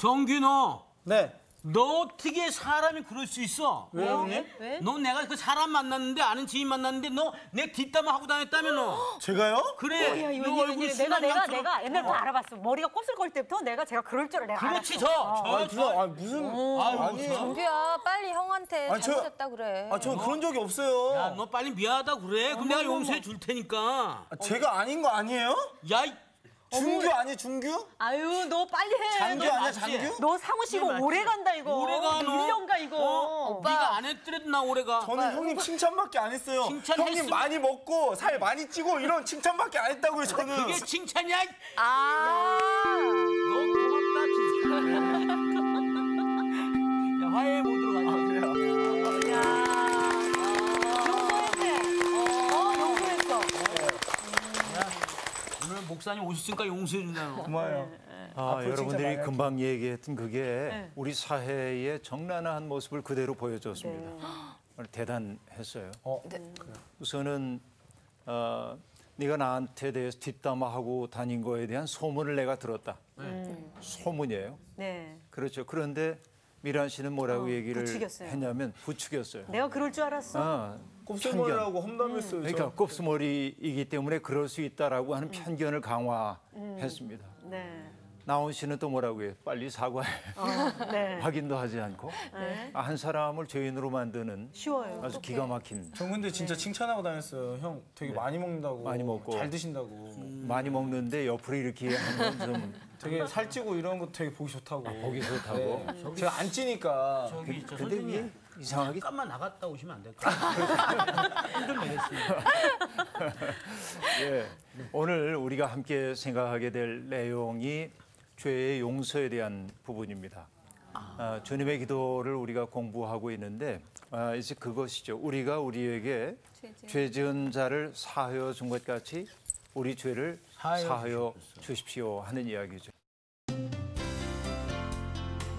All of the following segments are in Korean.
정규 너. 네. 너 어떻게 사람이 그럴 수 있어? 왜요, 형님? 왜? 너 내가 그 사람 만났는데 아는 지인 만났는데 너 내 뒷담화 하고 다녔다며 너. 제가요? 그래. 야, 이거 너 얼굴 내가 옛날부터 알아봤어. 머리가 곱슬거릴 때부터 제가 그럴 줄을 내가 그렇지 알았어. 저. 무슨 아니. 정규야, 빨리 형한테 아니, 잘못했다 그래. 저 그런 적이 없어요. 야, 너 빨리 미안하다 그래. 그럼 내가 용서해 줄 테니까. 제가 아닌 거 아니에요? 야, 준규 아니 준규? 아유, 너 빨리 해. 장규 너, 아니야 장규? 너 상우 씨 이거 맞지? 오래 간다 이거. 오래 가, 너. 1년가 이거. 오빠. 네가 안 했더라도 나 오래 가. 저는 형님 칭찬밖에 안 했어요. 형님 칭찬했으면- 많이 먹고 살 많이 찌고 이런 칭찬밖에 안 했다고요 저는. 그게 칭찬이야. 아. 너 고맙다 진짜. 야, 화해 모드로 가자. 용서했어. 오늘 목사님 오셨으니까 용서해 준다. 고마워요. 앞으로 여러분들이 진짜 많이 금방 얘기했던 그게 우리 사회의 정난한 모습을 그대로 보여줬습니다. 오늘 대단했어요. 우선은 네가 나한테 대해서 뒷담화하고 다닌 거에 대한 소문을 내가 들었다. 소문이에요. 네. 그렇죠. 그런데 미란 씨는 뭐라고 얘기를 부추겼어요. 했냐면 부추겼어요. 내가 그럴 줄 알았어. 곱슬머리라고 험담했어요. 그러니까 곱슬머리이기 때문에 그럴 수 있다라고 하는 편견을 강화했습니다. 네. 나온 씨는 또 뭐라고 해요? 빨리 사과해. 네. 확인도 하지 않고 한 사람을 죄인으로 만드는 쉬워요. 아주 기가 막힌 전 근데 진짜 칭찬하고 다녔어요. 형 되게 많이 먹는다고. 많이 먹고. 잘 드신다고. 많이 먹는데 옆으로 이렇게 하면 좀 되게 살찌고 이런 거 되게 보기 좋다고. 보기 좋다고. 네. 제가 안 찌니까. 저기 저 근데 선생님 이게 이상하게 잠깐만 나갔다 오시면 안 될까? 힘좀 내겠습니다. 예. 오늘 우리가 함께 생각하게 될 내용이 죄의 용서에 대한 부분입니다. 주님의 기도를 우리가 공부하고 있는데 이제 그것이죠. 우리가 우리에게 죄 지은 자를 사하여 준 것 같이 우리 죄를 사하여 주십시오 하는 이야기죠.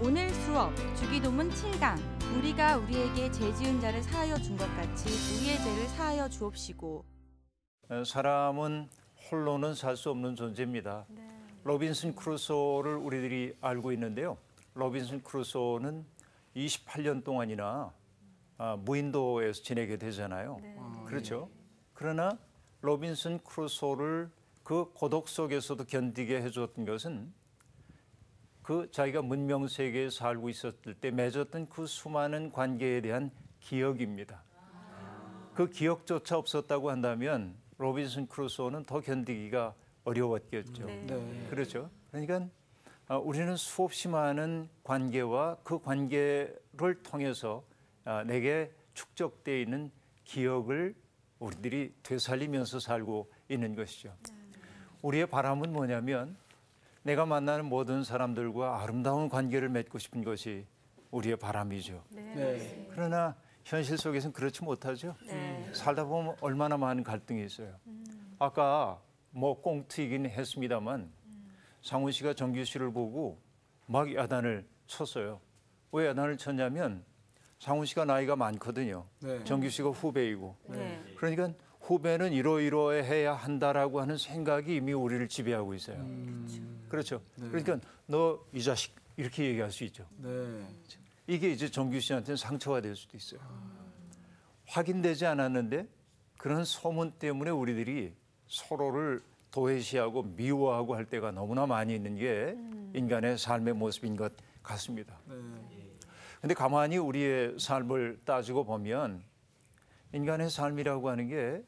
오늘 수업 주기도문 7강 우리가 우리에게 죄 지은 자를 사하여 준 것 같이 우리의 죄를 사하여 주옵시고. 사람은 홀로는 살 수 없는 존재입니다. 로빈슨 크루소를 우리들이 알고 있는데요. 로빈슨 크루소는 28년 동안이나 무인도에서 지내게 되잖아요. 그렇죠. 그러나 로빈슨 크루소를 그 고독 속에서도 견디게 해줬던 것은 그 자기가 문명 세계에 살고 있었을 때 맺었던 그 수많은 관계에 대한 기억입니다. 그 기억조차 없었다고 한다면 로빈슨 크루소는 더 견디기가 어려웠겠죠. 그렇죠. 그러니까 우리는 수없이 많은 관계와 그 관계를 통해서 내게 축적되어 있는 기억을 우리들이 되살리면서 살고 있는 것이죠. 우리의 바람은 뭐냐면 내가 만나는 모든 사람들과 아름다운 관계를 맺고 싶은 것이 우리의 바람이죠. 그러나 현실 속에서는 그렇지 못하죠. 살다 보면 얼마나 많은 갈등이 있어요. 아까 뭐 꽁트이긴 했습니다만 상훈 씨가 정규 씨를 보고 막 야단을 쳤어요. 왜 야단을 쳤냐면 상훈 씨가 나이가 많거든요. 정규 씨가 후배이고. 그러니까 후배는 이러이러해야 한다라고 하는 생각이 이미 우리를 지배하고 있어요. 그렇죠. 그러니까 너 이 자식 이렇게 얘기할 수 있죠. 이게 이제 정규 씨한테는 상처가 될 수도 있어요. 확인되지 않았는데 그런 소문 때문에 우리들이 서로를 도외시하고 미워하고 할 때가 너무나 많이 있는 게 인간의 삶의 모습인 것 같습니다. 근데 가만히 우리의 삶을 따지고 보면 인간의 삶이라고 하는 게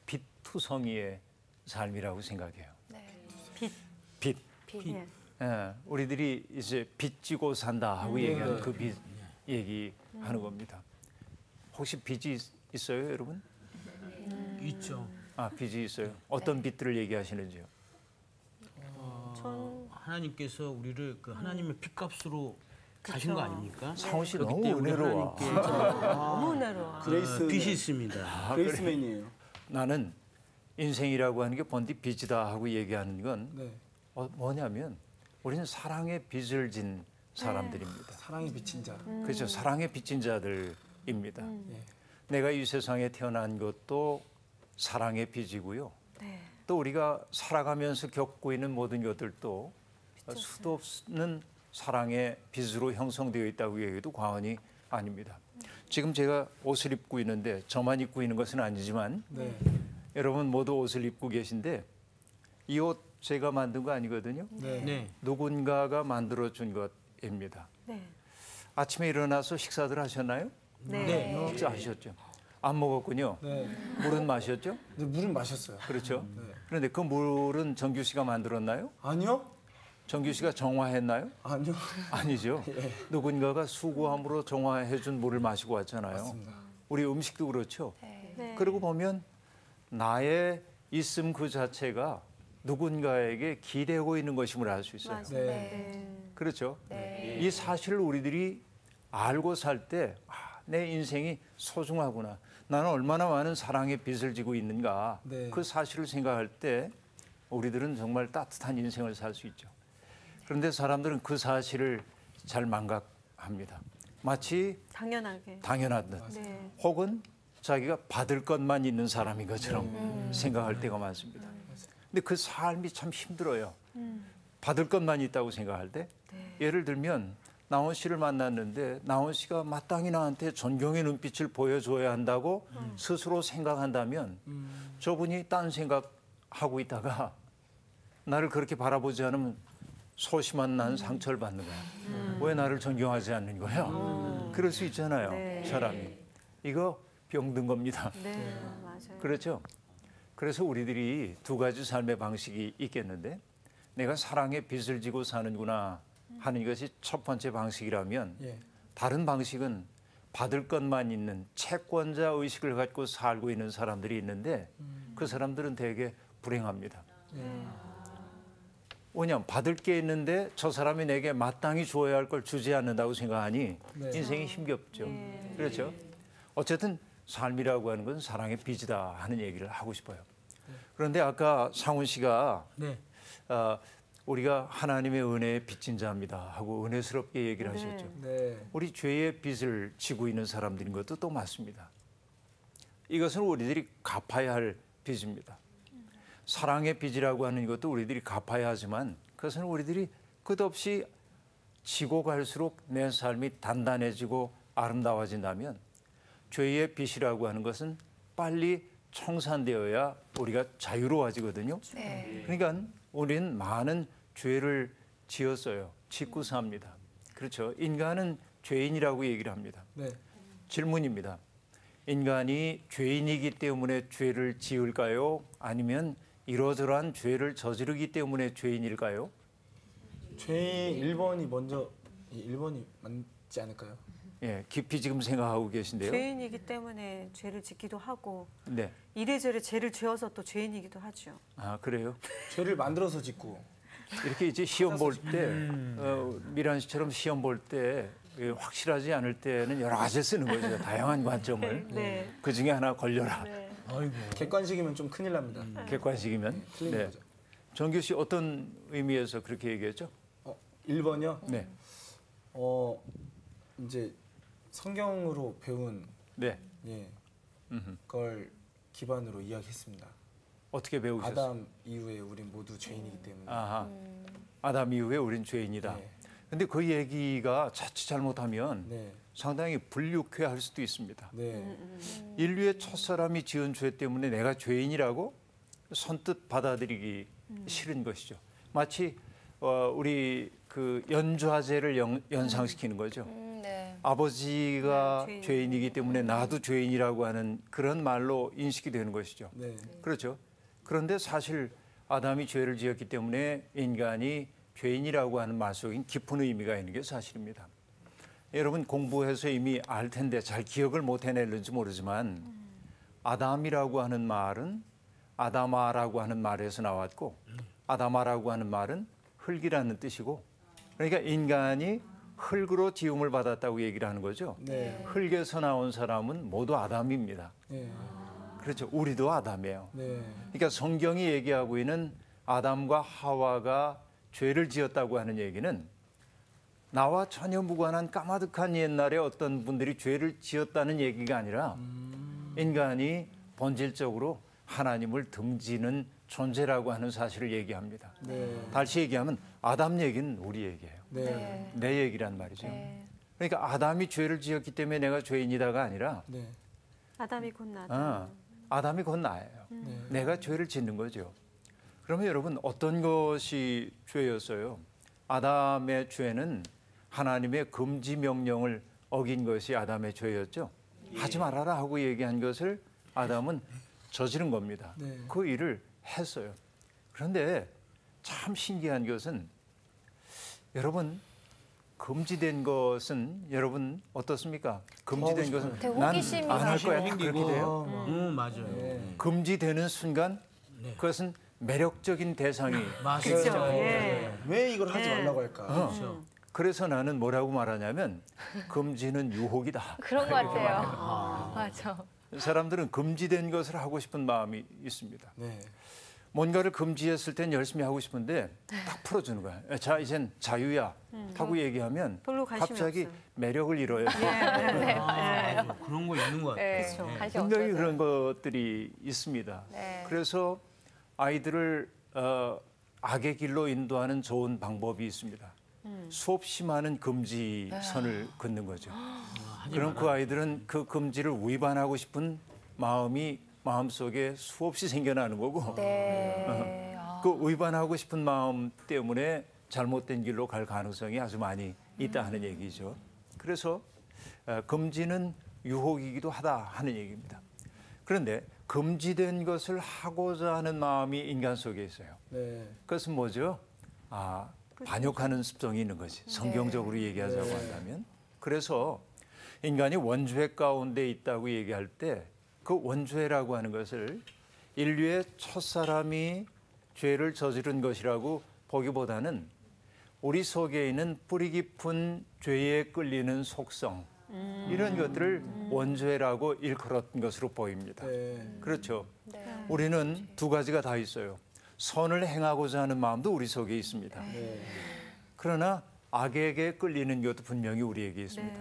빛투성이의 삶이라고 생각해요. 빛. 우리들이 이제 빚지고 산다 하고 얘기하는 그 빚 얘기하는 겁니다. 혹시 빚이 있어요, 여러분? 있죠. 빚이 있어요. 어떤 빚들을 얘기하시는지요? 하나님께서 우리를 그 하나님의 핏값으로 가신 거 아닙니까? 상훈 씨 그렇기 너무 때문에 은혜로워. 너무 은혜로워. 그레이스 빚이 있습니다. 그레이스맨이에요. 나는 인생이라고 하는 게 번디 빚이다 하고 얘기하는 건 뭐냐면 우리는 사랑의 빚을 진 사람들입니다. 사랑이 비친 자. 그렇죠. 사랑의 빚진 자들입니다. 내가 이 세상에 태어난 것도 사랑의 빚이고요. 또 우리가 살아가면서 겪고 있는 모든 것들도 수도 없는 사랑의 빛으로 형성되어 있다고 얘기해도 과언이 아닙니다. 지금 제가 옷을 입고 있는데 저만 입고 있는 것은 아니지만 네. 여러분 모두 옷을 입고 계신데 이 옷 제가 만든 거 아니거든요. 네. 네. 누군가가 만들어준 것입니다. 네. 아침에 일어나서 식사들 하셨나요? 네. 식사하셨죠? 안 먹었군요. 네. 물은 마셨죠? 근데 물은 마셨어요. 그렇죠? 네. 그런데 그 물은 정규 씨가 만들었나요? 아니요? 정규 씨가 정화했나요? 아니요. 아니죠. 예. 누군가가 수고함으로 정화해준 물을 마시고 왔잖아요. 맞습니다. 우리 음식도 그렇죠. 네. 그러고 보면 나의 있음 그 자체가 누군가에게 기대고 있는 것임을 알 수 있어요. 맞아요. 네. 네. 그렇죠. 네. 이 사실을 우리들이 알고 살 때 내 인생이 소중하구나. 나는 얼마나 많은 사랑의 빚을 지고 있는가. 네. 그 사실을 생각할 때 우리들은 정말 따뜻한 인생을 살 수 있죠. 그런데 사람들은 그 사실을 잘 망각합니다. 마치 당연하게. 당연한 듯 네. 혹은 자기가 받을 것만 있는 사람인 것처럼 생각할 때가 많습니다. 근데 그 삶이 참 힘들어요. 받을 것만 있다고 생각할 때 예를 들면 나온 씨를 만났는데 나온 씨가 마땅히 나한테 존경의 눈빛을 보여줘야 한다고 스스로 생각한다면 저분이 딴 생각하고 있다가 나를 그렇게 바라보지 않으면 소심한 난 상처를 받는 거야. 왜 나를 존경하지 않는 거야? 그럴 수 있잖아요. 네. 사람이. 이거 병든 겁니다. 네. 맞아요. 그렇죠? 그래서 우리들이 두 가지 삶의 방식이 있겠는데 내가 사랑의 빚을 지고 사는구나 하는 것이 첫 번째 방식이라면 예. 다른 방식은 받을 것만 있는 채권자 의식을 갖고 살고 있는 사람들이 있는데 그 사람들은 되게 불행합니다. 왜냐하면 받을 게 있는데 저 사람이 내게 마땅히 주어야 할 걸 주지 않는다고 생각하니 네. 인생이 힘겹죠. 그렇죠? 어쨌든 삶이라고 하는 건 사랑의 빚이다 하는 얘기를 하고 싶어요. 그런데 아까 상훈 씨가 네. 우리가 하나님의 은혜의 빚진 자입니다 하고 은혜스럽게 얘기를 하셨죠. 네. 우리 죄의 빚을 지고 있는 사람들인 것도 또 맞습니다. 이것은 우리들이 갚아야 할 빚입니다. 사랑의 빚이라고 하는 것도 우리들이 갚아야 하지만 그것은 우리들이 끝없이 지고 갈수록 내 삶이 단단해지고 아름다워진다면 죄의 빚이라고 하는 것은 빨리 청산되어야 우리가 자유로워지거든요. 네. 그러니까 우리는 많은 죄를 지었어요. 짓고 삽니다. 그렇죠. 인간은 죄인이라고 얘기를 합니다. 네. 질문입니다. 인간이 죄인이기 때문에 죄를 지을까요? 아니면 이러저러한 죄를 저지르기 때문에 죄인일까요? 죄인 1번이 먼저 1번이 맞지 않을까요? 예, 깊이 지금 생각하고 계신데요. 죄인이기 때문에 죄를 짓기도 하고 네. 이래저래 죄를 지어서 또 죄인이기도 하죠. 아, 그래요? 죄를 만들어서 짓고 이렇게 이제 시험 볼 때, 미란 씨처럼 시험 볼 때 확실하지 않을 때는 여러 가지 쓰는 거죠. 다양한 관점을. 네. 그 중에 하나 걸려라. 네. 아이고. 객관식이면 좀 큰일 납니다. 객관식이면. 틀린 네. 거죠. 정규 씨 어떤 의미에서 그렇게 얘기했죠? 1번이요? 네. 이제 성경으로 배운 네. 예, 음흠. 걸 기반으로 이야기했습니다. 어떻게 배우셨어요? 아담 이후에 우린 모두 죄인이기 때문에. 아하. 아담 이후에 우린 죄인이다. 네. 근데 그 얘기가 자칫 잘못하면 네. 상당히 불유쾌할 수도 있습니다. 네. 인류의 첫사람이 지은 죄 때문에 내가 죄인이라고 선뜻 받아들이기 싫은 것이죠. 마치 우리 그 연좌제를 연상시키는 거죠. 네. 아버지가 네, 죄인이기 때문에 나도 죄인이라고 하는 그런 말로 인식이 되는 것이죠. 네. 그렇죠. 그런데 사실 아담이 죄를 지었기 때문에 인간이 죄인이라고 하는 말 속엔 깊은 의미가 있는 게 사실입니다. 여러분 공부해서 이미 알 텐데 잘 기억을 못 해낼는지 모르지만 아담이라고 하는 말은 아다마라고 하는 말에서 나왔고 아다마라고 하는 말은 흙이라는 뜻이고 그러니까 인간이 흙으로 지음을 받았다고 얘기를 하는 거죠. 네. 흙에서 나온 사람은 모두 아담입니다. 네. 그렇죠. 우리도 아담이에요. 네. 그러니까 성경이 얘기하고 있는 아담과 하와가 죄를 지었다고 하는 얘기는 나와 전혀 무관한 까마득한 옛날에 어떤 분들이 죄를 지었다는 얘기가 아니라 인간이 본질적으로 하나님을 등지는 존재라고 하는 사실을 얘기합니다. 네. 다시 얘기하면 아담 얘기는 우리 얘기예요. 네. 내 얘기란 말이죠. 네. 그러니까 아담이 죄를 지었기 때문에 내가 죄인이다가 아니라 네. 아담이 곧 나다. 아담이 곧 나예요. 내가 죄를 짓는 거죠. 그러면 여러분 어떤 것이 죄였어요? 아담의 죄는 하나님의 금지 명령을 어긴 것이 아담의 죄였죠. 하지 말아라 하고 얘기한 것을 아담은 저지른 겁니다. 네. 그 일을 했어요. 그런데 참 신기한 것은 여러분 금지된 것은 여러분 어떻습니까? 금지된 것은 되게 난 호기심이 안 할 거야. 생기고. 그렇게 돼요. 맞아요. 금지되는 순간 네. 그것은 매력적인 대상이 맞아요. 예. 왜 이걸 하지 말라고 할까? 그렇죠. 그래서 나는 뭐라고 말하냐면 금지는 유혹이다. 그런 것 같아요. 맞아. 사람들은 금지된 것을 하고 싶은 마음이 있습니다. 네. 뭔가를 금지했을 땐 열심히 하고 싶은데 딱 풀어주는 거야. 자, 이젠 자유야 하고 얘기하면 별로 관심이 갑자기 없어요. 매력을 잃어요. 맞아요. 그런 거 있는 것 같아요. 네. 네. 관심 분명히 없어서. 그런 것들이 있습니다. 네. 그래서 아이들을 악의 길로 인도하는 좋은 방법이 있습니다. 수없이 많은 금지선을 긋는 거죠. 그럼 그 아이들은 그 금지를 위반하고 싶은 마음이 마음속에 수없이 생겨나는 거고 네. 그 위반하고 싶은 마음 때문에 잘못된 길로 갈 가능성이 아주 많이 있다 하는 얘기죠. 그래서 금지는 유혹이기도 하다 하는 얘기입니다. 그런데 금지된 것을 하고자 하는 마음이 인간 속에 있어요. 네. 그것은 뭐죠? 반역하는 습성이 있는 거지. 성경적으로 얘기하자고 한다면. 그래서 인간이 원죄 가운데 있다고 얘기할 때 그 원죄라고 하는 것을 인류의 첫사람이 죄를 저지른 것이라고 보기보다는 우리 속에 있는 뿌리 깊은 죄에 끌리는 속성 이런 것들을 원죄라고 일컬었던 것으로 보입니다. 네. 그렇죠. 네. 우리는 두 가지가 다 있어요. 선을 행하고자 하는 마음도 우리 속에 있습니다. 네. 그러나 악에게 끌리는 것도 분명히 우리에게 있습니다.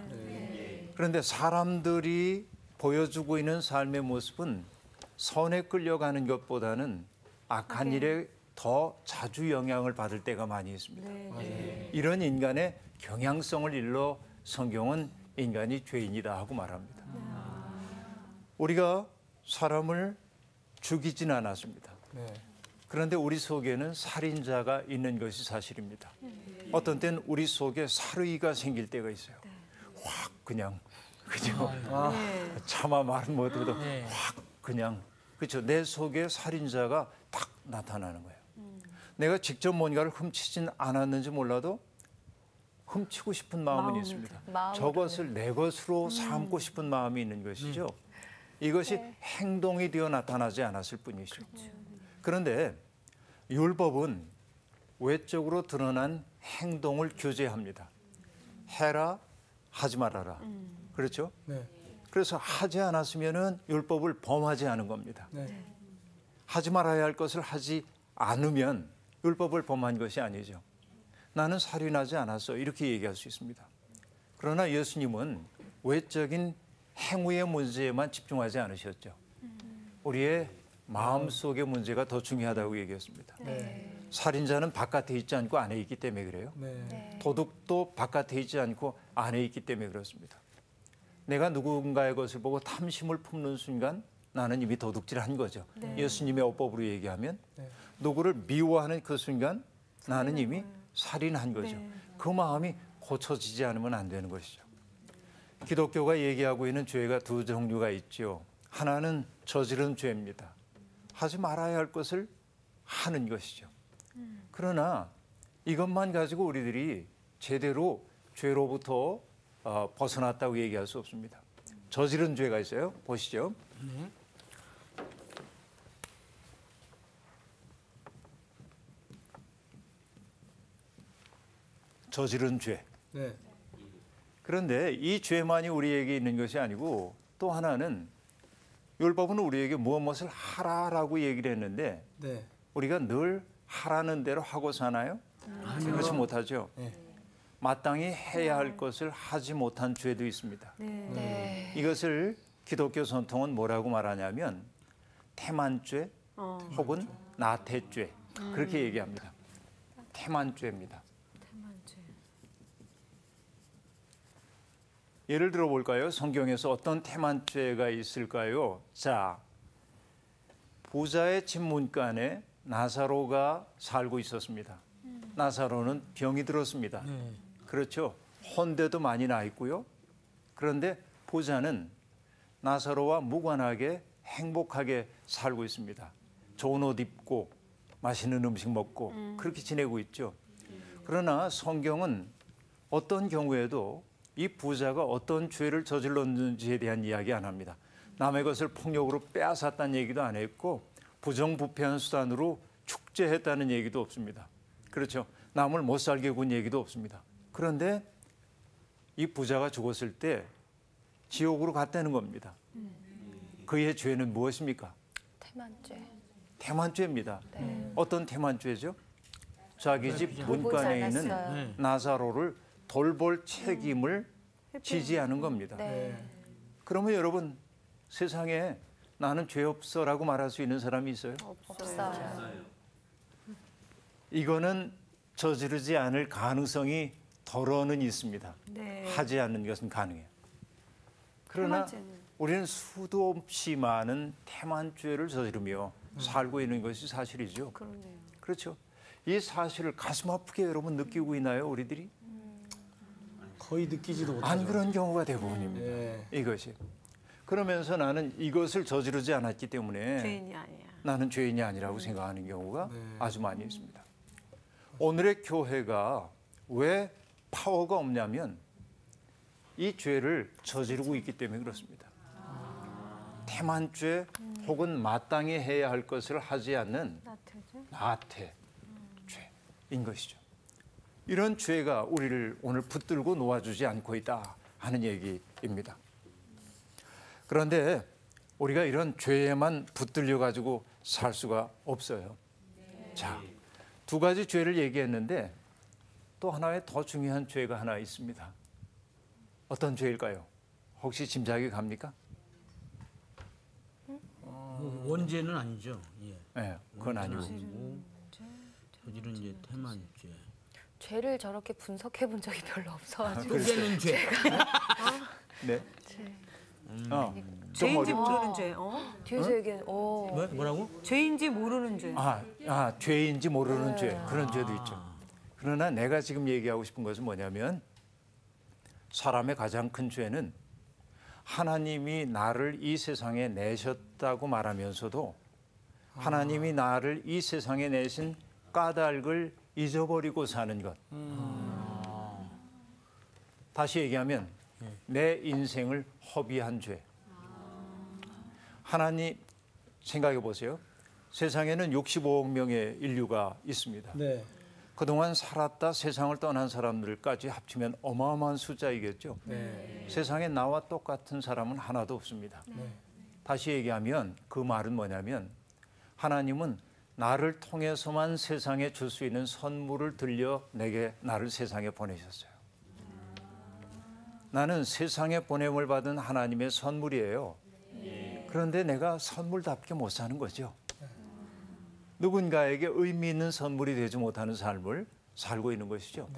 그런데 사람들이 보여주고 있는 삶의 모습은 선에 끌려가는 것보다는 악한 일에 더 자주 영향을 받을 때가 많이 있습니다. 이런 인간의 경향성을 일러 성경은 인간이 죄인이다 하고 말합니다. 우리가 사람을 죽이진 않았습니다. 네. 그런데 우리 속에는 살인자가 있는 것이 사실입니다. 어떤 때는 우리 속에 살의가 생길 때가 있어요. 확 그냥 그죠? 차마 말은 못해도 네. 확 그냥 그렇죠. 내 속에 살인자가 딱 나타나는 거예요. 내가 직접 뭔가를 훔치진 않았는지 몰라도 훔치고 싶은 마음은 있습니다. 마음으로. 저것을 내 것으로 삼고 싶은 마음이 있는 것이죠. 이것이 행동이 되어 나타나지 않았을 뿐이죠. 그런데 율법은 외적으로 드러난 행동을 규제합니다. 해라, 하지 말아라. 그렇죠? 네. 그래서 하지 않았으면은 율법을 범하지 않은 겁니다. 네. 하지 말아야 할 것을 하지 않으면 율법을 범한 것이 아니죠. 나는 살인하지 않았어. 이렇게 얘기할 수 있습니다. 그러나 예수님은 외적인 행위의 문제에만 집중하지 않으셨죠. 우리의 마음속의 문제가 더 중요하다고 얘기했습니다. 살인자는 바깥에 있지 않고 안에 있기 때문에 그래요. 네. 도둑도 바깥에 있지 않고 안에 있기 때문에 그렇습니다. 내가 누군가의 것을 보고 탐심을 품는 순간 나는 이미 도둑질한 거죠. 예수님의 어법으로 얘기하면 누구를 미워하는 그 순간 나는 이미 살인한 거죠. 그 마음이 고쳐지지 않으면 안 되는 것이죠. 기독교가 얘기하고 있는 죄가 두 종류가 있죠. 하나는 저지른 죄입니다. 하지 말아야 할 것을 하는 것이죠. 그러나 이것만 가지고 우리들이 제대로 죄로부터 벗어났다고 얘기할 수 없습니다. 저지른 죄가 있어요. 보시죠. 저지른 죄. 네. 그런데 이 죄만이 우리에게 있는 것이 아니고 또 하나는 율법은 우리에게 무엇을 하라라고 얘기를 했는데 네. 우리가 늘 하라는 대로 하고 사나요? 그렇지 못하죠. 네. 마땅히 해야 할 것을 하지 못한 죄도 있습니다. 네. 이것을 기독교 전통은 뭐라고 말하냐면 태만죄 혹은 나태죄 그렇게 얘기합니다. 태만죄입니다. 예를 들어 볼까요? 성경에서 어떤 태만죄가 있을까요? 자, 부자의 집 문간에 나사로가 살고 있었습니다. 나사로는 병이 들었습니다. 그렇죠. 혼대도 많이 나 있고요. 그런데 부자는 나사로와 무관하게 행복하게 살고 있습니다. 좋은 옷 입고 맛있는 음식 먹고 그렇게 지내고 있죠. 그러나 성경은 어떤 경우에도 이 부자가 어떤 죄를 저질렀는지에 대한 이야기 안 합니다. 남의 것을 폭력으로 빼앗았다는 얘기도 안 했고 부정부패한 수단으로 축제했다는 얘기도 없습니다. 그렇죠. 남을 못 살게 군 얘기도 없습니다. 그런데 이 부자가 죽었을 때 지옥으로 갔다는 겁니다. 그의 죄는 무엇입니까? 태만죄. 태만죄입니다. 네. 어떤 태만죄죠? 자기 집 문간에 있는 않았어요. 나사로를 돌볼 책임을 지지 않은 겁니다. 네. 그러면 여러분 세상에 나는 죄 없어라고 말할 수 있는 사람이 있어요? 없어요. 이거는 저지르지 않을 가능성이 덜어는 있습니다. 네. 하지 않는 것은 가능해요. 그러나 우리는 수도 없이 많은 태만죄를 저지르며 살고 있는 것이 사실이죠. 그러네요. 그렇죠. 이 사실을 가슴 아프게 여러분 느끼고 있나요, 우리들이? 거의 느끼지도 못하죠. 안 그런 경우가 대부분입니다. 예. 이것이. 그러면서 나는 이것을 저지르지 않았기 때문에 죄인이 아니야. 나는 죄인이 아니라고 생각하는 경우가 네. 아주 많이 있습니다. 오늘의 교회가 왜 파워가 없냐면 이 죄를 저지르고 있기 때문에 그렇습니다. 태만죄 혹은 마땅히 해야 할 것을 하지 않는 나태죄인 것이죠. 이런 죄가 우리를 오늘 붙들고 놓아주지 않고 있다 하는 얘기입니다. 그런데 우리가 이런 죄에만 붙들려 가지고 살 수가 없어요. 자, 두 가지 죄를 얘기했는데 또 하나의 더 중요한 죄가 하나 있습니다. 어떤 죄일까요? 혹시 짐작이 갑니까? 원죄는 아니죠. 예. 네, 그건 아니고. 저지른 이제 태만죄. 죄를 저렇게 분석해 본 적이 별로 없어가지고. 쪼개는 죄. 네. 좀 죄인지 어렵죠? 모르는 죄. 뒤에서 얘기한. 오. 뭐라고? 죄인지 모르는 죄. 죄인지 모르는 죄. 그런 죄도 있죠. 그러나 내가 지금 얘기하고 싶은 것은 뭐냐면 사람의 가장 큰 죄는 하나님이 나를 이 세상에 내셨다고 말하면서도 하나님이 나를 이 세상에 내신 까닭을 잊어버리고 사는 것. 다시 얘기하면 내 인생을 허비한 죄. 하나님 생각해 보세요. 세상에는 65억 명의 인류가 있습니다. 네. 그동안 살았다 세상을 떠난 사람들까지 합치면 어마어마한 숫자이겠죠. 네. 세상에 나와 똑같은 사람은 하나도 없습니다. 다시 얘기하면 그 말은 뭐냐면 하나님은 나를 통해서만 세상에 줄 수 있는 선물을 들려 내게 나를 세상에 보내셨어요. 나는 세상에 보냄을 받은 하나님의 선물이에요. 그런데 내가 선물답게 못 사는 거죠. 누군가에게 의미 있는 선물이 되지 못하는 삶을 살고 있는 것이죠.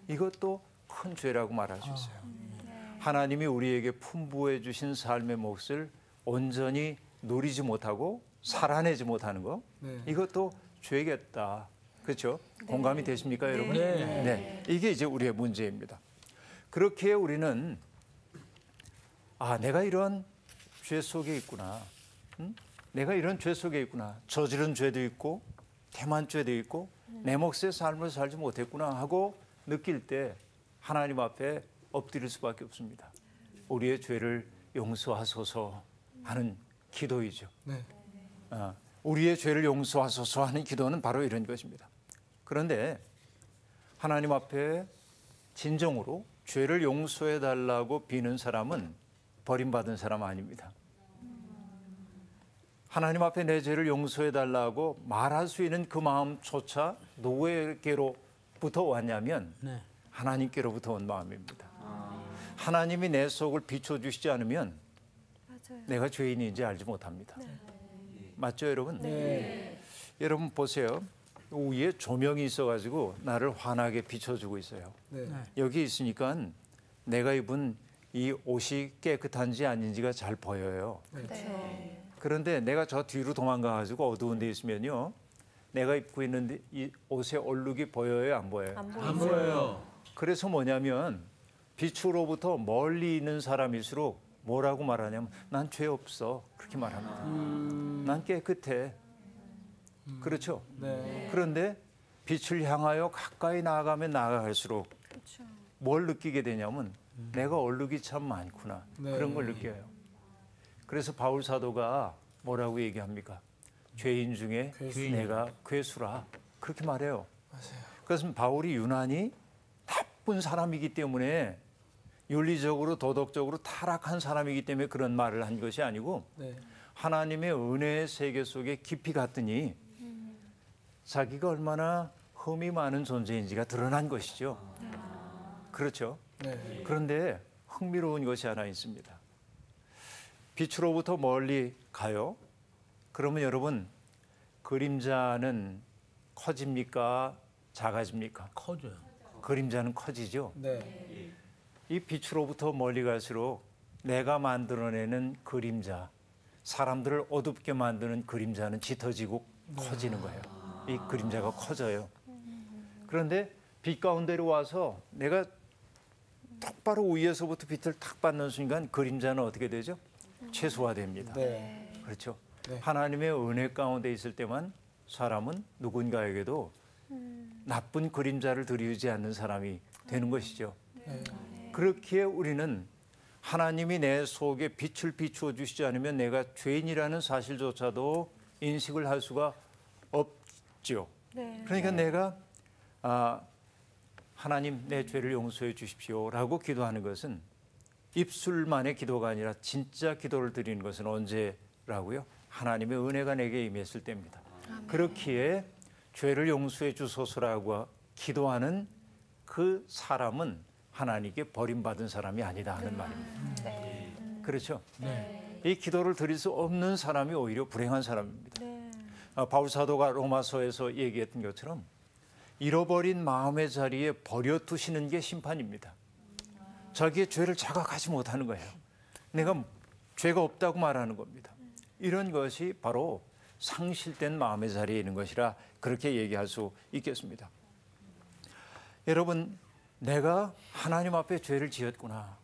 이것도 큰 죄라고 말할 수 있어요. 하나님이 우리에게 풍부해 주신 삶의 몫을 온전히 누리지 못하고 살아내지 못하는 거, 이것도 죄겠다. 그렇죠? 공감이 되십니까, 여러분? 네. 이게 이제 우리의 문제입니다. 그렇게 우리는 내가 이런 죄 속에 있구나. 내가 이런 죄 속에 있구나. 저지른 죄도 있고 태만죄도 있고 내 몫의 삶을 살지 못했구나 하고 느낄 때 하나님 앞에 엎드릴 수밖에 없습니다. 우리의 죄를 용서하소서 하는 기도이죠. 우리의 죄를 용서하소서 하는 기도는 바로 이런 것입니다. 그런데 하나님 앞에 진정으로 죄를 용서해 달라고 비는 사람은 버림받은 사람 아닙니다. 하나님 앞에 내 죄를 용서해 달라고 말할 수 있는 그 마음조차 누구에게로부터 왔냐면 하나님께로부터 온 마음입니다. 하나님이 내 속을 비춰주시지 않으면 내가 죄인인지 알지 못합니다. 맞죠, 여러분? 여러분 보세요. 위에 조명이 있어가지고 나를 환하게 비춰주고 있어요. 여기 있으니까 내가 입은 이 옷이 깨끗한지 아닌지가 잘 보여요. 네. 그런데 내가 저 뒤로 도망가가지고 어두운 데 있으면요, 내가 입고 있는 이 옷의 얼룩이 보여요, 안 보여요? 안 보여요. 그래서 뭐냐면 빛으로부터 멀리 있는 사람일수록 뭐라고 말하냐면 난 죄 없어, 그렇게 말합니다. 난 깨끗해. 그렇죠? 네. 그런데 빛을 향하여 가까이 나아가면 나아갈수록 뭘 느끼게 되냐면 내가 얼룩이 참 많구나. 네. 그런 걸 느껴요. 그래서 바울 사도가 뭐라고 얘기합니까? 죄인 중에 내가 괴수라. 그렇게 말해요. 그것은 바울이 유난히 나쁜 사람이기 때문에, 윤리적으로 도덕적으로 타락한 사람이기 때문에 그런 말을 한 것이 아니고, 네. 하나님의 은혜의 세계 속에 깊이 갔더니 자기가 얼마나 흠이 많은 존재인지가 드러난 것이죠. 그렇죠? 네. 그런데 흥미로운 것이 하나 있습니다. 빛으로부터 멀리 가요. 그러면 여러분, 그림자는 커집니까? 작아집니까? 커져요. 그림자는 커지죠. 네. 이 빛으로부터 멀리 갈수록 내가 만들어내는 그림자, 사람들을 어둡게 만드는 그림자는 짙어지고 커지는 거예요. 이 그림자가 커져요. 그런데 빛 가운데로 와서 내가 똑바로 위에서부터 빛을 탁 받는 순간 그림자는 어떻게 되죠? 최소화됩니다. 네. 그렇죠. 네. 하나님의 은혜 가운데 있을 때만 사람은 누군가에게도 나쁜 그림자를 들이우지 않는 사람이 되는 것이죠. 네. 그렇기에 우리는 하나님이 내 속에 빛을 비추어 주시지 않으면 내가 죄인이라는 사실조차도 인식을 할 수가 없죠. 그러니까 내가 하나님 내 죄를 용서해 주십시오라고 기도하는 것은 입술만의 기도가 아니라 진짜 기도를 드리는 것은 언제라고요? 하나님의 은혜가 내게 임했을 때입니다. 그렇기에 죄를 용서해 주소서라고 기도하는 그 사람은 하나님께 버림받은 사람이 아니다 하는 말입니다. 그렇죠? 이 기도를 드릴 수 없는 사람이 오히려 불행한 사람입니다. 바울 사도가 로마서에서 얘기했던 것처럼 잃어버린 마음의 자리에 버려두시는 게 심판입니다. 자기의 죄를 자각하지 못하는 거예요. 내가 죄가 없다고 말하는 겁니다. 이런 것이 바로 상실된 마음의 자리에 있는 것이라 그렇게 얘기할 수 있겠습니다. 여러분, 내가 하나님 앞에 죄를 지었구나.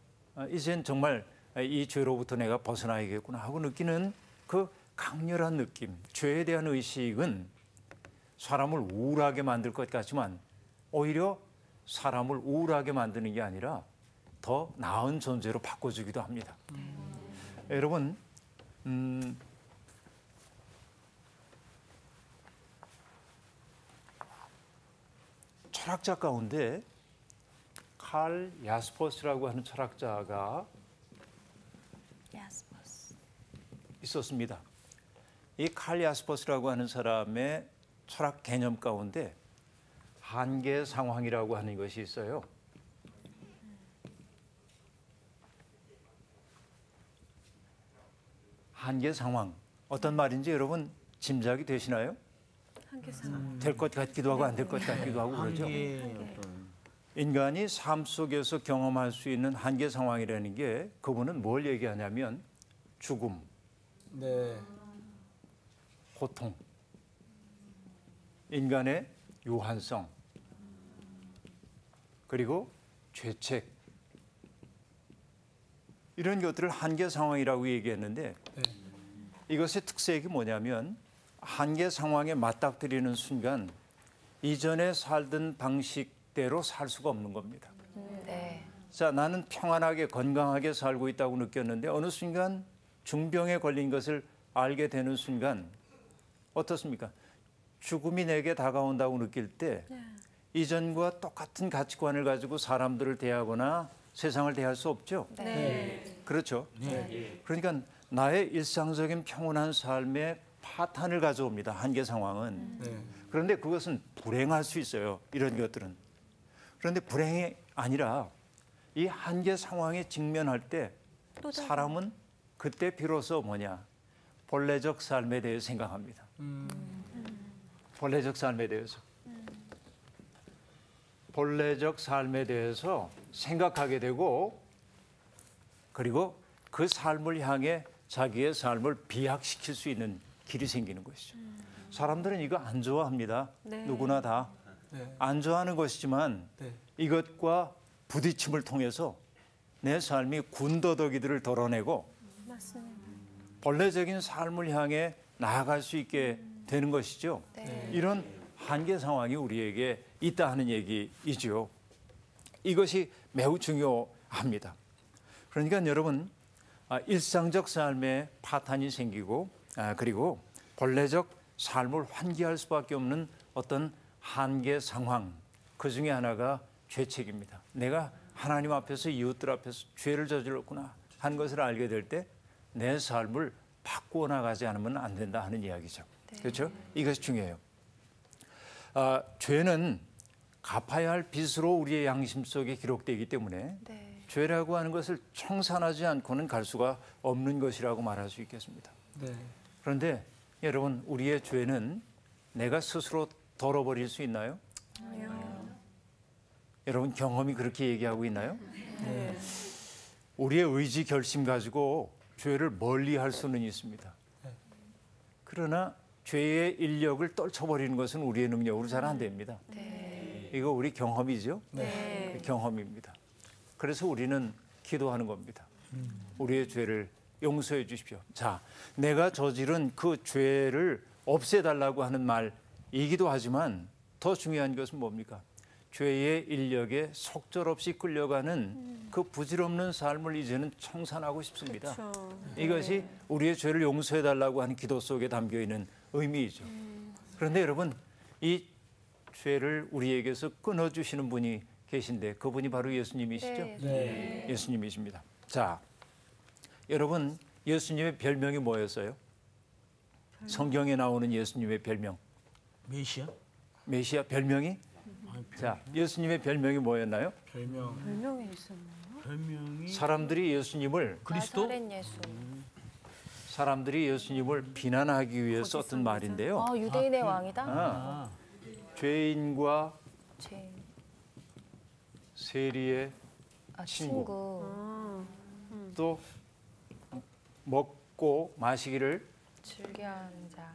이젠 정말 이 죄로부터 내가 벗어나야겠구나 하고 느끼는 그 강렬한 느낌, 죄에 대한 의식은 사람을 우울하게 만들 것 같지만 오히려 사람을 우울하게 만드는 게 아니라 더 나은 존재로 바꿔주기도 합니다. 여러분, 철학자 가운데 칼 야스퍼스라고 하는 철학자가 있었습니다. 이 칼 야스퍼스라고 하는 사람의 철학 개념 가운데 한계 상황이라고 하는 것이 있어요. 한계 상황, 어떤 말인지 여러분 짐작이 되시나요? 될 것 같기도 하고 안 될 것 같기도 하고 그러죠. 인간이 삶 속에서 경험할 수 있는 한계 상황이라는 게 그분은 뭘 얘기하냐면 죽음, 네. 고통, 인간의 유한성, 그리고 죄책, 이런 것들을 한계 상황이라고 얘기했는데 이것의 특색이 뭐냐면 한계 상황에 맞닥뜨리는 순간 이전에 살던 방식대로 살 수가 없는 겁니다. 자, 나는 평안하게 건강하게 살고 있다고 느꼈는데 어느 순간 중병에 걸린 것을 알게 되는 순간 어떻습니까? 죽음이 내게 다가온다고 느낄 때 이전과 똑같은 가치관을 가지고 사람들을 대하거나 세상을 대할 수 없죠. 그렇죠. 그러니까 나의 일상적인 평온한 삶에 파탄을 가져옵니다. 한계 상황은. 그런데 그것은 불행할 수 있어요. 이런 것들은. 그런데 불행이 아니라 이 한계 상황에 직면할 때 사람은 그때 비로소 뭐냐? 본래적 삶에 대해 생각합니다. 본래적 삶에 대해서. 본래적 삶에 대해서 생각하게 되고 그리고 그 삶을 향해 자기의 삶을 비약시킬 수 있는 길이 생기는 것이죠. 사람들은 이거 안 좋아합니다. 누구나 다. 안 좋아하는 것이지만 이것과 부딪힘을 통해서 내 삶이 군더더기들을 덜어내고 본래적인 삶을 향해 나아갈 수 있게 되는 것이죠. 이런 한계 상황이 우리에게 있다 하는 얘기이죠. 이것이 매우 중요합니다. 그러니까 여러분 일상적 삶에 파탄이 생기고 그리고 본래적 삶을 환기할 수밖에 없는 어떤 한계 상황 그 중에 하나가 죄책입니다. 내가 하나님 앞에서 이웃들 앞에서 죄를 저질렀구나 하는 것을 알게 될 때 내 삶을 바꾸어 나가지 않으면 안 된다 하는 이야기죠. 그렇죠? 이것이 중요해요. 죄는 갚아야 할 빚으로 우리의 양심 속에 기록되기 때문에 죄라고 하는 것을 청산하지 않고는 갈 수가 없는 것이라고 말할 수 있겠습니다. 그런데 여러분 우리의 죄는 내가 스스로 덜어버릴 수 있나요? 여러분 경험이 그렇게 얘기하고 있나요? 우리의 의지 결심 가지고 죄를 멀리할 수는 있습니다. 그러나 죄의 인력을 떨쳐버리는 것은 우리의 능력으로 잘 안 됩니다. 이거 우리 경험이죠? 경험입니다. 그래서 우리는 기도하는 겁니다. 우리의 죄를 용서해 주십시오. 자, 내가 저지른 그 죄를 없애달라고 하는 말이기도 하지만 더 중요한 것은 뭡니까? 죄의 인력에 속절없이 끌려가는 그 부질없는 삶을 이제는 청산하고 싶습니다. 이것이 우리의 죄를 용서해달라고 하는 기도 속에 담겨있는 의미이죠. 그런데 여러분 이 죄를 우리에게서 끊어주시는 분이 계신데 그분이 바로 예수님이시죠? 예수님이십니다. 자, 여러분 예수님의 별명이 뭐였어요? 성경에 나오는 예수님의 별명. 메시아? 메시아 별명이? 자, 예수님의 별명이 뭐였나요? 별명이 있었나요? 별명이 사람들이 예수님을 그리스도? 나사렛 예수. 사람들이 예수님을 비난하기 위해 썼던 말인데요. 유대인의 왕이다. 죄인과 죄인. 세리의 친구. 또 먹고 마시기를 즐겨하는 자.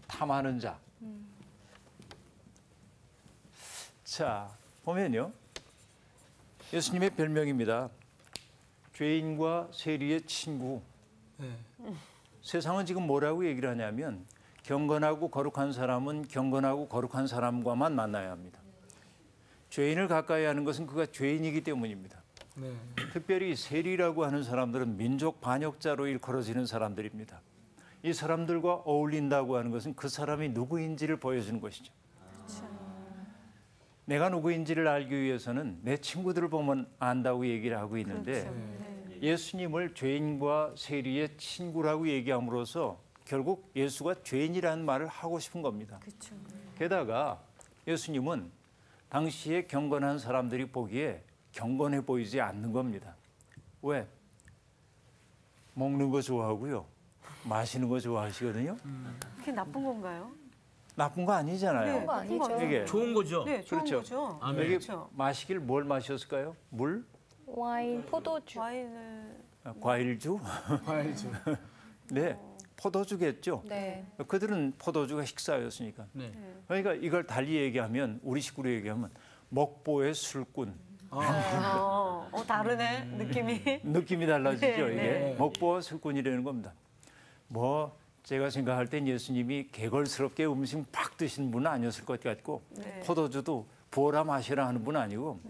탐하는 자. 자, 보면요. 예수님의 별명입니다. 죄인과 세리의 친구. 세상은 지금 뭐라고 얘기를 하냐면 경건하고 거룩한 사람은 경건하고 거룩한 사람과만 만나야 합니다. 죄인을 가까이 하는 것은 그가 죄인이기 때문입니다. 특별히 세리라고 하는 사람들은 민족 반역자로 일컬어지는 사람들입니다. 이 사람들과 어울린다고 하는 것은 그 사람이 누구인지를 보여주는 것이죠. 내가 누구인지를 알기 위해서는 내 친구들을 보면 안다고 얘기를 하고 있는데 예수님을 죄인과 세리의 친구라고 얘기함으로써 결국 예수가 죄인이라는 말을 하고 싶은 겁니다. 게다가 예수님은 당시에 경건한 사람들이 보기에 경건해 보이지 않는 겁니다. 왜? 먹는 거 좋아하고요. 마시는 거 좋아하시거든요. 그게 나쁜 건가요? 나쁜 거 아니잖아요. 그거 아니죠. 이게 좋은 거죠? 네, 좋은 그렇죠. 거죠. 아멘. 여기 그렇죠. 마시길 뭘 마셨을까요? 물? 와인, 포도주. 와인을 과일주? 과일주. 네, 포도주겠죠. 네. 그들은 포도주가 식사였으니까. 네. 그러니까 이걸 달리 얘기하면 우리 식으로 얘기하면 먹보의 술꾼. 다르네 느낌이. 느낌이 달라지죠. 네, 이게 네. 먹보와 술꾼이라는 겁니다. 뭐 제가 생각할 땐 예수님이 개걸스럽게 음식 팍 드시는 분은 아니었을 것 같고 포도주도 부어라 마시라 하는 분은 아니고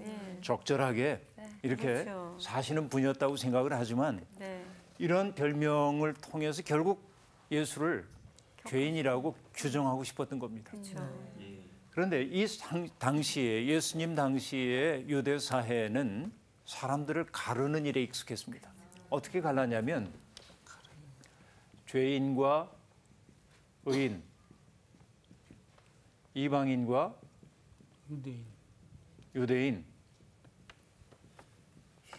적절하게 이렇게 그렇죠. 사시는 분이었다고 생각을 하지만 이런 별명을 통해서 결국 예수를 죄인이라고 규정하고 싶었던 겁니다. 그런데 이 당시에 예수님 당시의 유대 사회는 사람들을 가르는 일에 익숙했습니다. 어떻게 갈랐냐면 죄인과 의인, 이방인과 유대인,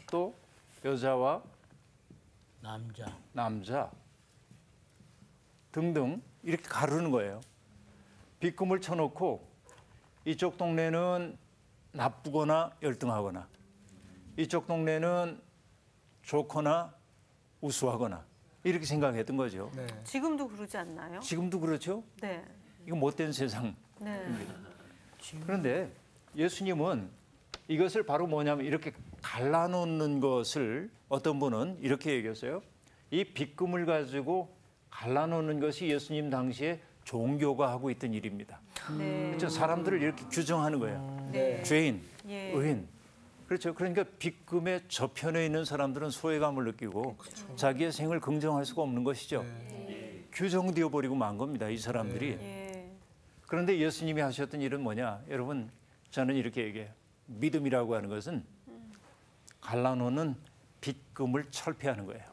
또 여자와 남자 등등 이렇게 가르는 거예요. 빗금을 쳐놓고 이쪽 동네는 나쁘거나 열등하거나 이쪽 동네는 좋거나 우수하거나 이렇게 생각했던 거죠. 네. 지금도 그러지 않나요? 지금도 그렇죠. 네. 이거 못된 세상. 네. 그런데 예수님은 이것을 바로 뭐냐면 이렇게 갈라놓는 것을 어떤 분은 이렇게 얘기했어요. 이 빚금을 가지고 갈라놓는 것이 예수님 당시에 종교가 하고 있던 일입니다. 네. 그렇죠? 사람들을 이렇게 규정하는 거예요. 네. 죄인, 예. 의인. 그렇죠. 그러니까 빚금의 저편에 있는 사람들은 소외감을 느끼고 자기의 생을 긍정할 수가 없는 것이죠. 규정되어 버리고 만 겁니다. 이 사람들이. 예. 그런데 예수님이 하셨던 일은 뭐냐? 여러분, 저는 이렇게 얘기해요. 믿음이라고 하는 것은 갈라놓는 빚금을 철폐하는 거예요.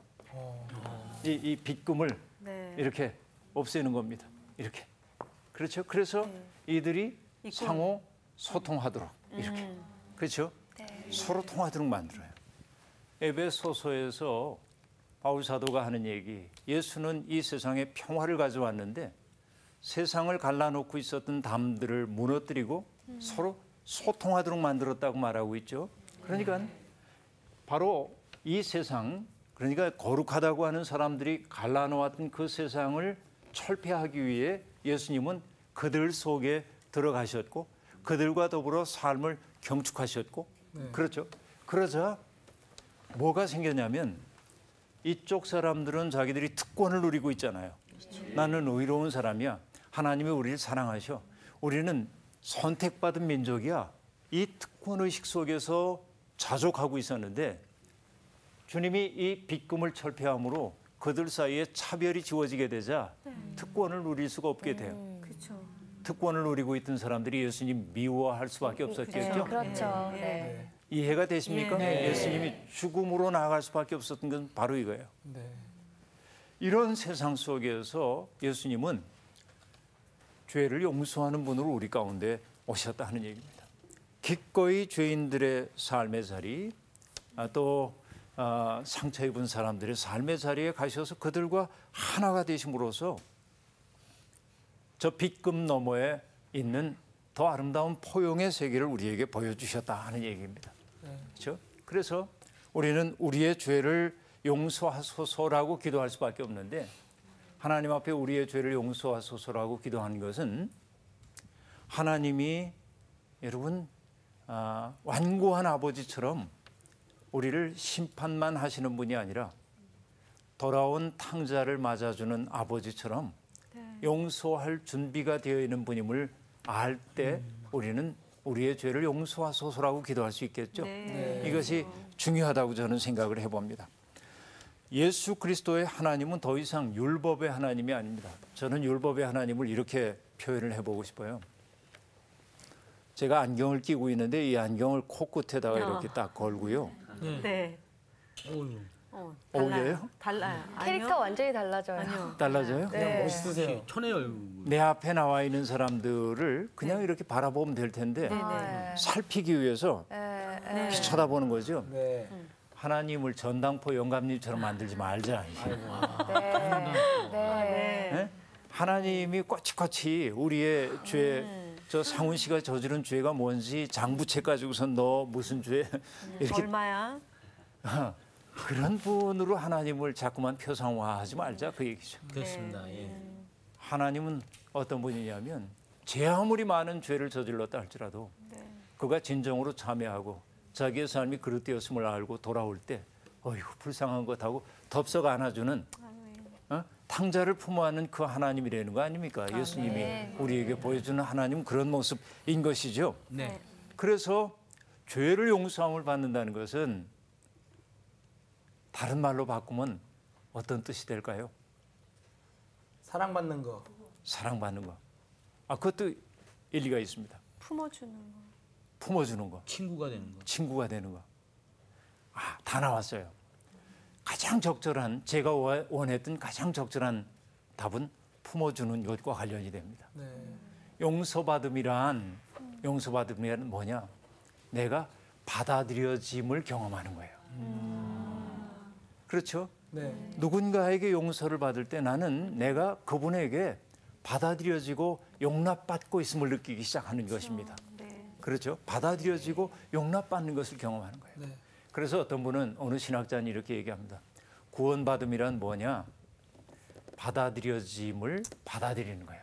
이 빚금을 네. 이렇게 없애는 겁니다. 이렇게. 그렇죠. 그래서 이들이 상호 소통하도록 이렇게. 그렇죠. 서로 통하도록 만들어요. 에베소서에서 바울 사도가 하는 얘기. 예수는 이 세상에 평화를 가져왔는데 세상을 갈라놓고 있었던 담들을 무너뜨리고 서로 소통하도록 만들었다고 말하고 있죠. 그러니까 바로 이 세상, 그러니까 거룩하다고 하는 사람들이 갈라놓았던 그 세상을 철폐하기 위해 예수님은 그들 속에 들어가셨고 그들과 더불어 삶을 경축하셨고 그렇죠. 그러자 뭐가 생겼냐면 이쪽 사람들은 자기들이 특권을 누리고 있잖아요. 나는 의로운 사람이야. 하나님이 우리를 사랑하셔. 우리는 선택받은 민족이야. 이 특권의식 속에서 자족하고 있었는데 주님이 이 빚금을 철폐함으로 그들 사이에 차별이 지워지게 되자 특권을 누릴 수가 없게 돼요. 그렇죠. 특권을 누리고 있던 사람들이 예수님 미워할 수밖에 없었겠죠. 그렇죠. 예. 네. 이해가 되십니까? 네. 예수님이 죽음으로 나아갈 수밖에 없었던 건 바로 이거예요. 이런 세상 속에서 예수님은 죄를 용서하는 분으로 우리 가운데 오셨다 하는 얘기입니다. 기꺼이 죄인들의 삶의 자리, 또 상처 입은 사람들의 삶의 자리에 가셔서 그들과 하나가 되심으로써 저 빚금 너머에 있는 더 아름다운 포용의 세계를 우리에게 보여주셨다 하는 얘기입니다. 그렇죠? 그래서 우리는 우리의 죄를 용서하소서라고 기도할 수밖에 없는데 하나님 앞에 우리의 죄를 용서하소서라고 기도하는 것은 하나님이 여러분 완고한 아버지처럼 우리를 심판만 하시는 분이 아니라 돌아온 탕자를 맞아주는 아버지처럼 용서할 준비가 되어 있는 분임을 알 때 우리는 우리의 죄를 용서하소서라고 기도할 수 있겠죠. 이것이 중요하다고 저는 생각을 해봅니다. 예수 그리스도의 하나님은 더 이상 율법의 하나님이 아닙니다. 저는 율법의 하나님을 이렇게 표현을 해보고 싶어요. 제가 안경을 끼고 있는데 이 안경을 코끝에다가 이렇게 딱 걸고요. 네. 어휴. 어울려요? 달라요. 캐릭터 완전히 달라져요. 아니요. 달라져요? 네. 멋있으세요. 천의 얼굴. 내 앞에 나와 있는 사람들을 그냥 이렇게 바라보면 될 텐데 네. 살피기 위해서 네. 이렇게 쳐다보는 거죠. 네. 하나님을 전당포 영감님처럼 만들지 말자. 네. 네? 하나님이 꼬치꼬치 우리의 죄, 저 상훈 씨가 저지른 죄가 뭔지 장부채 가지고선 너 무슨 죄 이렇게 얼마야? 그런 분으로 하나님을 자꾸만 표상화하지 말자 그 얘기죠. 그렇습니다. 예. 하나님은 어떤 분이냐면 죄 아무리 많은 죄를 저질렀다 할지라도 그가 진정으로 참여하고 자기의 삶이 그릇되었음을 알고 돌아올 때 어이구 불쌍한 것하고 덥석 안아주는 탕자를 품어안는 그 하나님이라는 거 아닙니까? 예수님이 우리에게 보여주는 하나님은 그런 모습인 것이죠. 네. 그래서 죄를 용서함을 받는다는 것은 다른 말로 바꾸면 어떤 뜻이 될까요? 사랑받는 거. 사랑받는 거. 그것도 일리가 있습니다. 품어주는 거. 품어주는 거. 친구가 되는 거. 친구가 되는 거. 다 나왔어요. 가장 적절한, 제가 원했던 가장 적절한 답은 품어주는 것과 관련이 됩니다. 네. 용서받음이란 뭐냐? 내가 받아들여짐을 경험하는 거예요. 그렇죠? 네. 누군가에게 용서를 받을 때 나는 내가 그분에게 받아들여지고 용납받고 있음을 느끼기 시작하는 것입니다. 그렇죠? 받아들여지고 용납받는 것을 경험하는 거예요. 네. 그래서 어떤 분은 어느 신학자는 이렇게 얘기합니다. 구원받음이란 뭐냐? 받아들여짐을 받아들이는 거예요.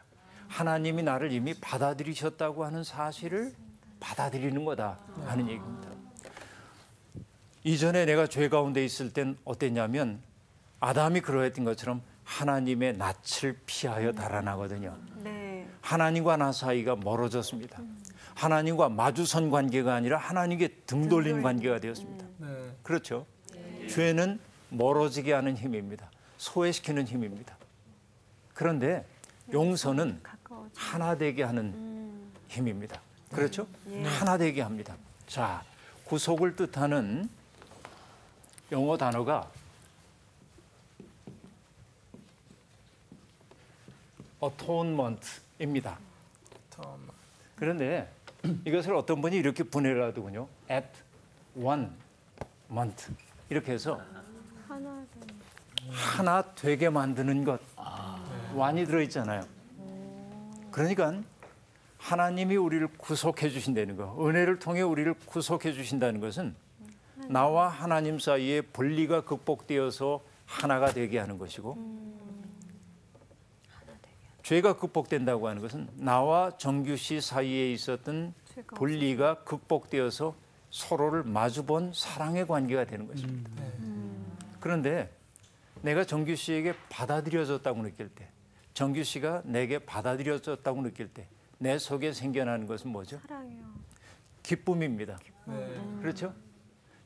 하나님이 나를 이미 받아들이셨다고 하는 사실을 받아들이는 거다 하는 얘기입니다. 이전에 내가 죄 가운데 있을 땐 어땠냐면 아담이 그러했던 것처럼 하나님의 낯을 피하여 달아나거든요. 네. 하나님과 나 사이가 멀어졌습니다. 하나님과 마주선 관계가 아니라 하나님께 등 돌린 관계가 되었습니다. 네. 그렇죠? 죄는 멀어지게 하는 힘입니다. 소외시키는 힘입니다. 그런데 용서는 하나 되게 하는 힘입니다. 그렇죠? 하나 되게 합니다. 자, 구속을 뜻하는 영어 단어가 atonement입니다. 그런데 이것을 어떤 분이 이렇게 분해를 하더군요. at one month 이렇게 해서 하나 되게 만드는 것. one이 들어있잖아요. 그러니까 하나님이 우리를 구속해 주신다는 거, 은혜를 통해 우리를 구속해 주신다는 것은 나와 하나님 사이의 분리가 극복되어서 하나가 되게 하는 것이고 죄가 극복된다고 하는 것은 나와 정규 씨 사이에 있었던 분리가 극복되어서 서로를 마주본 사랑의 관계가 되는 것입니다. 그런데 내가 정규 씨에게 받아들여졌다고 느낄 때, 정규 씨가 내게 받아들여졌다고 느낄 때 내 속에 생겨나는 것은 뭐죠? 사랑이요. 기쁨입니다. 그렇죠?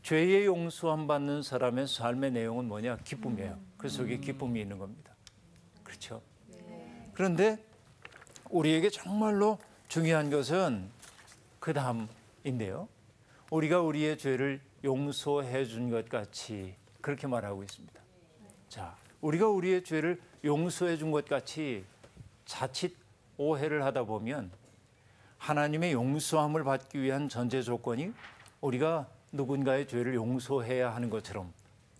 죄의 용서함 받는 사람의 삶의 내용은 뭐냐? 기쁨이에요. 그 속에 기쁨이 있는 겁니다. 그렇죠? 그런데 우리에게 정말로 중요한 것은 그 다음인데요. 우리가 우리의 죄를 용서해 준 것 같이 그렇게 말하고 있습니다. 자, 우리가 우리의 죄를 용서해 준 것 같이 자칫 오해를 하다 보면 하나님의 용서함을 받기 위한 전제 조건이 우리가 누군가의 죄를 용서해야 하는 것처럼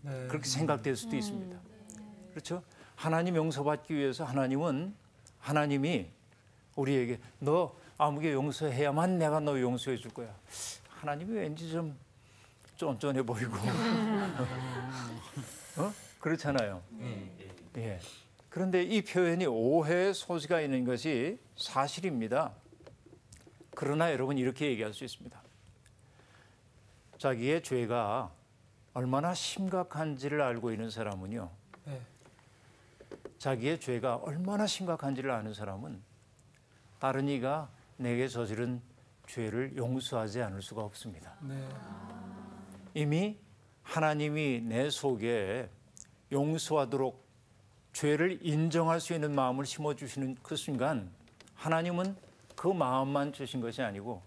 그렇게 생각될 수도 있습니다. 그렇죠? 하나님 용서받기 위해서 하나님이 우리에게 너 아무개 용서해야만 내가 너 용서해 줄 거야. 하나님이 왠지 좀 쫀쫀해 보이고 그렇잖아요. 예. 그런데 이 표현이 오해의 소지가 있는 것이 사실입니다. 그러나 여러분 이렇게 얘기할 수 있습니다. 자기의 죄가 얼마나 심각한지를 알고 있는 사람은요. 자기의 죄가 얼마나 심각한지를 아는 사람은 다른 이가 내게 저지른 죄를 용서하지 않을 수가 없습니다. 이미 하나님이 내 속에 용서하도록 죄를 인정할 수 있는 마음을 심어주시는 그 순간 하나님은 그 마음만 주신 것이 아니고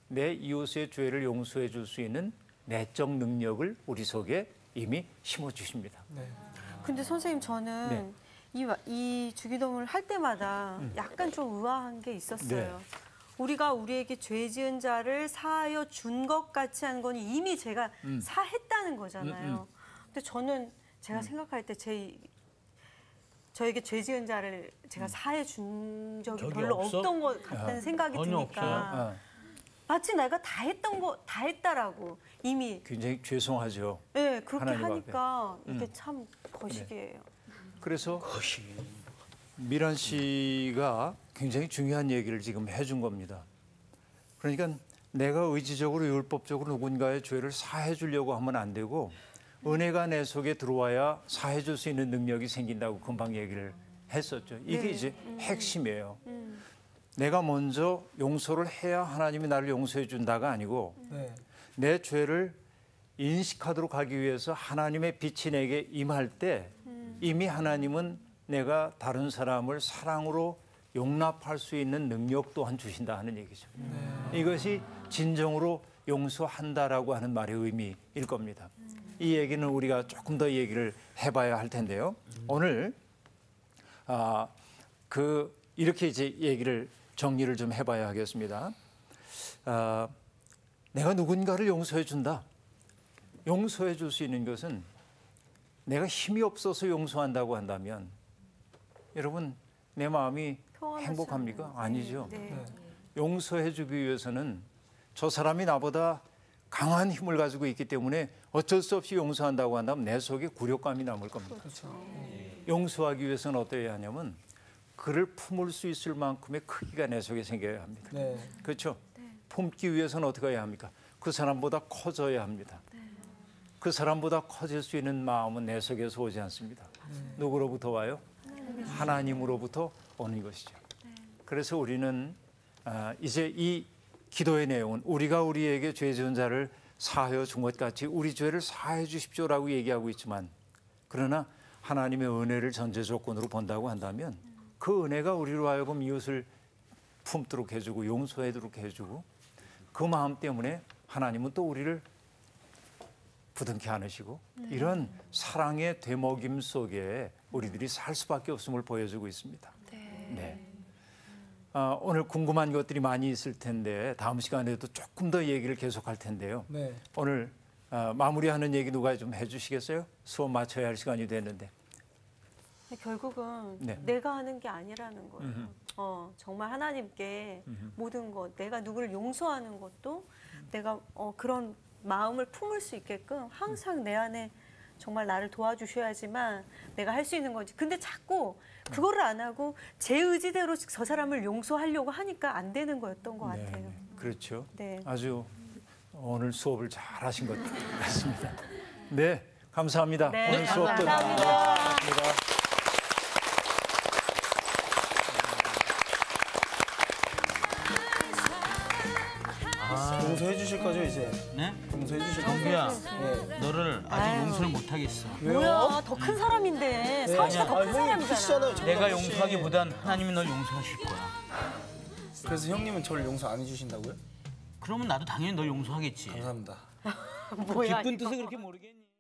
내 이웃의 죄를 용서해 줄 수 있는 내적 능력을 우리 속에 이미 심어주십니다. 근데 선생님 저는 이 주기도문을 할 때마다 약간 좀 의아한 게 있었어요. 우리가 우리에게 죄 지은 자를 사하여 준 것 같이 하는 건 이미 제가 사했다는 거잖아요. 근데 저는 제가 생각할 때 저에게 죄 지은 자를 제가 사해 준 적이 별로 없어? 없던 것 같다는 생각이 전혀 드니까 마치 내가 다 했다라고 이미 굉장히 죄송하죠. 네, 그렇게 하나님 하니까 이게 참 거시기예요. 그래서 미란 씨가 굉장히 중요한 얘기를 지금 해준 겁니다. 그러니까 내가 의지적으로 율법적으로 누군가의 죄를 사해 주려고 하면 안 되고 은혜가 내 속에 들어와야 사해 줄 수 있는 능력이 생긴다고 금방 얘기를 했었죠. 이게 이제 핵심이에요. 내가 먼저 용서를 해야 하나님이 나를 용서해 준다가 아니고 내 죄를 인식하도록 하기 위해서 하나님의 빛이 내게 임할 때 이미 하나님은 내가 다른 사람을 사랑으로 용납할 수 있는 능력 또한 주신다 하는 얘기죠. 이것이 진정으로 용서한다라고 하는 말의 의미일 겁니다. 이 얘기는 우리가 조금 더 얘기를 해봐야 할 텐데요. 오늘 이렇게 이제 얘기를 정리를 좀 해봐야 하겠습니다. 내가 누군가를 용서해 준다. 용서해 줄 수 있는 것은 내가 힘이 없어서 용서한다고 한다면 여러분 내 마음이 행복합니까? 아니죠. 용서해 주기 위해서는 저 사람이 나보다 강한 힘을 가지고 있기 때문에 어쩔 수 없이 용서한다고 한다면 내 속에 굴욕감이 남을 겁니다. 용서하기 위해서는 어떠해야 하냐면 그를 품을 수 있을 만큼의 크기가 내 속에 생겨야 합니다. 네. 그렇죠? 품기 위해서는 어떻게 해야 합니까? 그 사람보다 커져야 합니다. 그 사람보다 커질 수 있는 마음은 내 속에서 오지 않습니다. 누구로부터 와요? 하나님으로부터 오는 것이죠. 그래서 우리는 이제 이 기도의 내용은 우리가 우리에게 죄 지은 자를 사하여 준 것 같이 우리 죄를 사해 주십시오라고 얘기하고 있지만 그러나 하나님의 은혜를 전제 조건으로 본다고 한다면 그 은혜가 우리로 하여금 이웃을 품도록 해주고 용서하도록 해주고 그 마음 때문에 하나님은 또 우리를 부둥켜 안으시고 이런 사랑의 되먹임 속에 우리들이 살 수밖에 없음을 보여주고 있습니다. 네. 오늘 궁금한 것들이 많이 있을 텐데 다음 시간에도 조금 더 얘기를 계속할 텐데요. 네. 오늘 마무리하는 얘기 누가 좀 해주시겠어요? 수업 마쳐야 할 시간이 됐는데. 결국은 네. 내가 하는 게 아니라는 거예요. 정말 하나님께 모든 것, 내가 누구를 용서하는 것도 내가 그런 마음을 품을 수 있게끔 항상 내 안에 정말 나를 도와주셔야지만 내가 할 수 있는 거지. 근데 자꾸 그거를 안 하고 제 의지대로 저 사람을 용서하려고 하니까 안 되는 거였던 것 같아요. 네, 그렇죠. 네. 아주 오늘 수업을 잘 하신 것 같습니다. 네, 감사합니다. 네, 오늘 수업도 감사합니다. 용서해 주실 거죠 이제? 네? 용서해 주실 정규야, 네. 너를 아직 용서를 못 하겠어. 뭐야, 더 큰 사람인데. 사우 씨가 더 큰 사람이잖아. 크시잖아요. 내가 용서하기보단 하나님이 널 용서하실 거야. 그래서 형님은 저를 용서 안 해주신다고요? 그러면 나도 당연히 널 용서하겠지. 감사합니다. 뭐야, 기쁜 이거. 뜻을 그렇게 모르겠니?